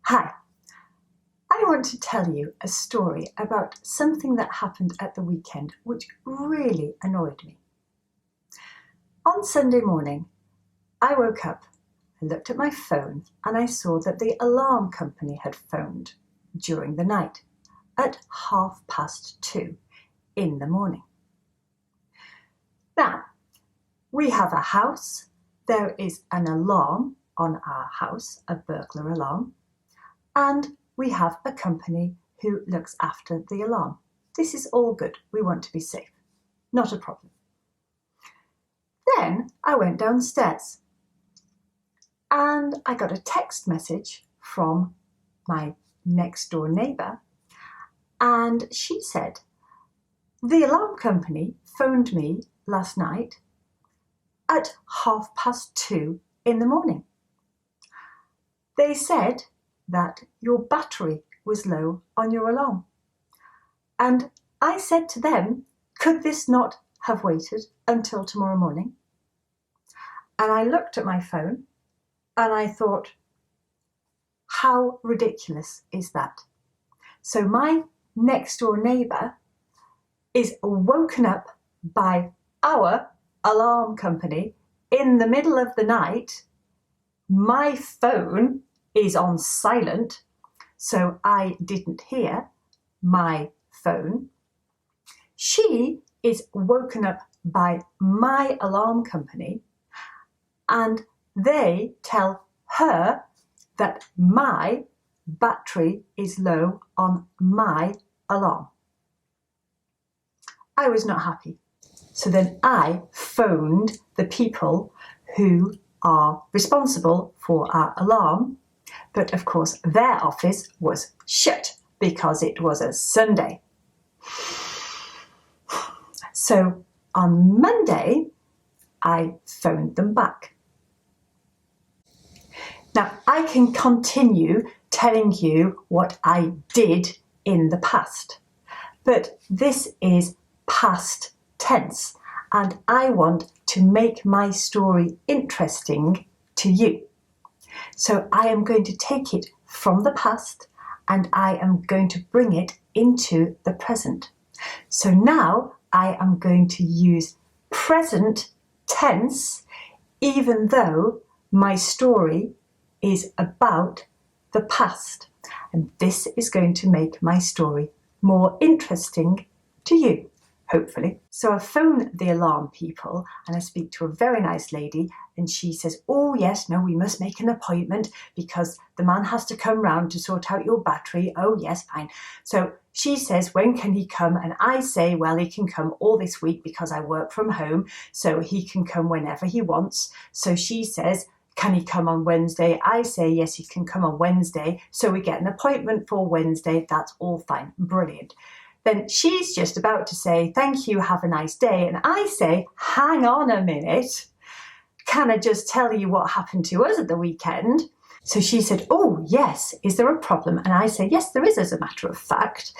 Hi, I want to tell you a story about something that happened at the weekend which really annoyed me. On Sunday morning, I woke up, I looked at my phone and I saw that the alarm company had phoned during the night at 2:30 in the morning. Now, we have a house, there is an alarm on our house, a burglar alarm, and we have a company who looks after the alarm. This is all good. We want to be safe. Not a problem. Then I went downstairs and I got a text message from my next door neighbour, and she said, the alarm company phoned me last night at 2:30 in the morning. They said that your battery was low on your alarm. And I said to them, could this not have waited until tomorrow morning? And I looked at my phone and I thought, how ridiculous is that? So my next door neighbour is woken up by our alarm company in the middle of the night. My phone is on silent, so I didn't hear my phone. She is woken up by my alarm company and they tell her that my battery is low on my alarm. I was not happy. So then I phoned the people who are responsible for our alarm, but of course their office was shut because it was a Sunday. So on Monday, I phoned them back. Now I can continue telling you what I did in the past, but this is past tense and I want to make my story interesting to you. So I am going to take it from the past and I am going to bring it into the present. So now I am going to use present tense even though my story is about the past. And this is going to make my story more interesting to you, hopefully. So I phone the alarm people and I speak to a very nice lady and she says, oh yes, no, we must make an appointment because the man has to come round to sort out your battery. Oh yes, fine. So she says, when can he come? And I say, well, he can come all this week because I work from home, so he can come whenever he wants. So she says, can he come on Wednesday? I say, yes, he can come on Wednesday. So we get an appointment for Wednesday. That's all fine. Brilliant. Then she's just about to say, thank you, have a nice day. And I say, hang on a minute. Can I just tell you what happened to us at the weekend? So she said, oh, yes, is there a problem? And I say, yes, there is, as a matter of fact.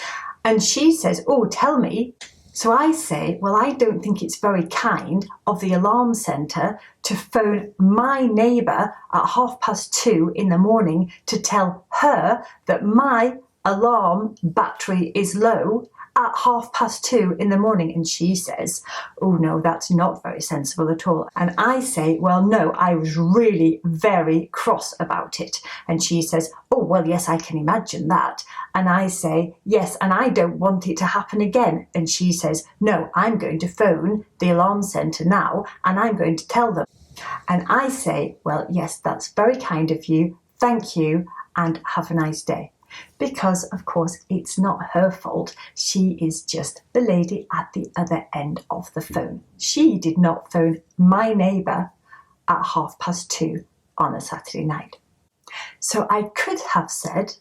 And she says, oh, tell me. So I say, well, I don't think it's very kind of the alarm centre to phone my neighbour at 2:30 in the morning to tell her that my alarm battery is low at 2:30 in the morning. And she says, oh no, that's not very sensible at all. And I say, well, no, I was really very cross about it. And she says, oh, well, yes, I can imagine that. And I say, yes, and I don't want it to happen again. And she says, no, I'm going to phone the alarm centre now and I'm going to tell them. And I say, well, yes, that's very kind of you. Thank you and have a nice day. Because, of course, it's not her fault. She is just the lady at the other end of the phone. She did not phone my neighbour at 2:30 on a Saturday night. So I could have said,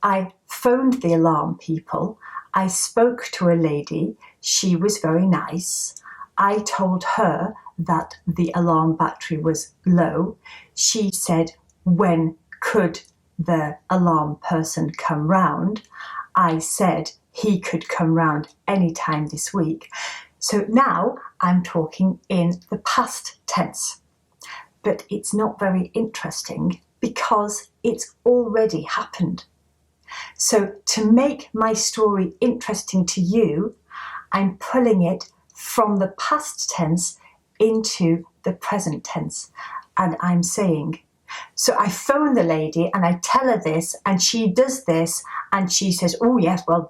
I phoned the alarm people. I spoke to a lady. She was very nice. I told her that the alarm battery was low. She said, when could the alarm person come round? I said he could come round any time this week. So now I'm talking in the past tense. But it's not very interesting because it's already happened. So to make my story interesting to you, I'm pulling it from the past tense into the present tense. And I'm saying, so I phone the lady and I tell her this, and she does this, and she says, oh yes, well,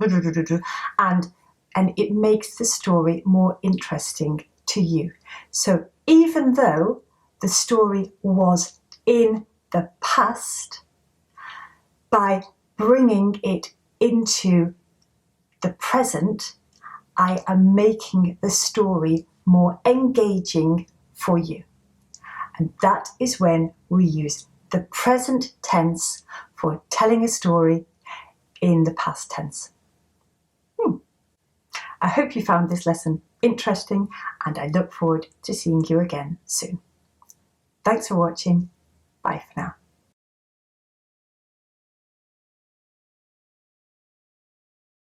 and it makes the story more interesting to you. So even though the story was in the past, by bringing it into the present, I am making the story more engaging for you. And that is when we use the present tense for telling a story in the past tense. I hope you found this lesson interesting, and I look forward to seeing you again soon. Thanks for watching. Bye for now.